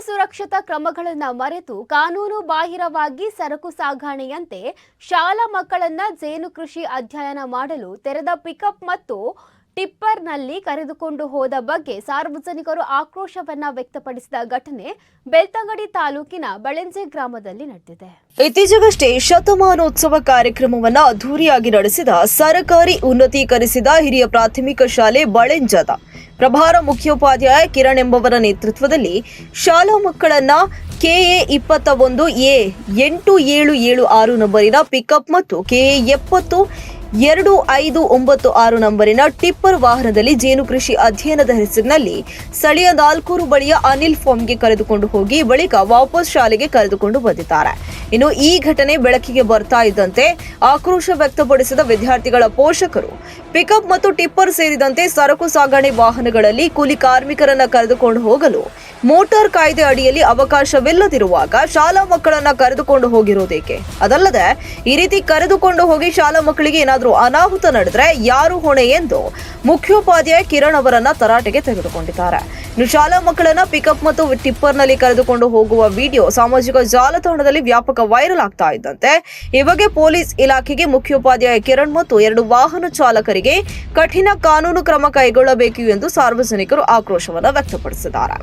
ಸುರಕ್ಷತಾ ಕ್ರಮಗಳನ್ನು ಮರೆತು ಕಾನೂನು ಬಾಹಿರವಾಗಿ ಸರಕು ಸಾಗಣೆಯಂತೆ ಶಾಲಾ ಮಕ್ಕಳನ್ನ ಜೇನು ಕೃಷಿ ಅಧ್ಯಯನ ಮಾಡಲು ತೆರೆದ ಪಿಕಪ್ ಮತ್ತು ಟಿಪ್ಪರ್ನಲ್ಲಿ ಕರೆದುಕೊಂಡು ಹೋದ ಬಗ್ಗೆ ಸಾರ್ವಜನಿಕರು ಆಕ್ರೋಶವನ್ನ ವ್ಯಕ್ತಪಡಿಸಿದ ಘಟನೆ ಬೆಳ್ತಂಗಡಿ ತಾಲೂಕಿನ ಬಳೆಂಜೆ ಗ್ರಾಮದಲ್ಲಿ ನಡೆದಿದೆ. ಇತ್ತೀಚೆಗಷ್ಟೇ ಶತಮಾನೋತ್ಸವ ಕಾರ್ಯಕ್ರಮವನ್ನು ಅದ್ದೂರಿಯಾಗಿ ನಡೆಸಿದ ಸರ್ಕಾರಿ ಉನ್ನತೀಕರಿಸಿದ ಹಿರಿಯ ಪ್ರಾಥಮಿಕ ಶಾಲೆ ಬಳೆಂಜದ ಪ್ರಭಾರ ಮುಖ್ಯೋಪಾಧ್ಯಾಯ ಕಿರಣ್ ಎಂಬವರ ನೇತೃತ್ವದಲ್ಲಿ ಶಾಲಾ ಮಕ್ಕಳನ್ನ ಕೆಎ 21A 8776 ನಂಬರಿನ ಪಿಕಪ್ ಮತ್ತು ಕೆಎ 702596 ನಂಬರಿನ ಟಿಪ್ಪರ್ ವಾಹನದಲ್ಲಿ ಜೇನು ಕೃಷಿ ಅಧ್ಯಯನದ ಹೆಸರಿನಲ್ಲಿ ಸ್ಥಳೀಯ ನಾಲ್ಕೂರು ಬಳಿಯ ಅನಿಲ್ ಫಾರ್ಮ್ಗೆ ಕರೆದುಕೊಂಡು ಹೋಗಿ ಬಳಿಕ ವಾಪಸ್ ಶಾಲೆಗೆ ಕರೆದುಕೊಂಡು ಬಂದಿದ್ದಾರೆ. ಇನ್ನು ಈ ಘಟನೆ ಬೆಳಕಿಗೆ ಬರ್ತಾ ಇದ್ದಂತೆ ಆಕ್ರೋಶ ವ್ಯಕ್ತಪಡಿಸಿದ ವಿದ್ಯಾರ್ಥಿಗಳ ಪೋಷಕರು ಪಿಕಪ್ ಮತ್ತು ಟಿಪ್ಪರ್ ಸೇರಿದಂತೆ ಸರಕು ಸಾಗಣೆ ವಾಹನಗಳಲ್ಲಿ ಕೂಲಿ ಕಾರ್ಮಿಕರನ್ನ ಕರೆದುಕೊಂಡು ಹೋಗಲು ಮೋಟಾರ್ ಕಾಯ್ದೆ ಅಡಿಯಲ್ಲಿ ಅವಕಾಶವಿಲ್ಲದಿರುವಾಗ ಶಾಲಾ ಮಕ್ಕಳನ್ನ ಕರೆದುಕೊಂಡು ಹೋಗಿರೋದೇಕೆ? ಅದಲ್ಲದೆ ಈ ರೀತಿ ಕರೆದುಕೊಂಡು ಹೋಗಿ ಶಾಲಾ ಮಕ್ಕಳಿಗೆ ಏನಾದರೂ ಅನಾಹುತ ನಡೆದ್ರೆ ಯಾರು ಹೊಣೆ ಎಂದು ಮುಖ್ಯೋಪಾಧ್ಯಾಯ ಕಿರಣ್ ಅವರನ್ನ ತರಾಟೆಗೆ ತೆಗೆದುಕೊಂಡಿದ್ದಾರೆ. ಇನ್ನು ಶಾಲಾ ಮಕ್ಕಳನ್ನ ಪಿಕಪ್ ಮತ್ತು ಟಿಪ್ಪರ್ನಲ್ಲಿ ಕರೆದುಕೊಂಡು ಹೋಗುವ ವಿಡಿಯೋ ಸಾಮಾಜಿಕ ಜಾಲತಾಣದಲ್ಲಿ ವ್ಯಾಪಕ ವೈರಲ್ ಆಗ್ತಾ ಇದ್ದಂತೆ ಈ ಬಗ್ಗೆ ಪೊಲೀಸ್ ಇಲಾಖೆಗೆ ಮುಖ್ಯೋಪಾಧ್ಯಾಯ ಕಿರಣ್ ಮತ್ತು 2 ವಾಹನ ಚಾಲಕರಿಗೆ ಕಠಿಣ ಕಾನೂನು ಕ್ರಮ ಕೈಗೊಳ್ಳಬೇಕು ಎಂದು ಸಾರ್ವಜನಿಕರು ಆಕ್ರೋಶವನ್ನು ವ್ಯಕ್ತಪಡಿಸಿದ್ದಾರೆ.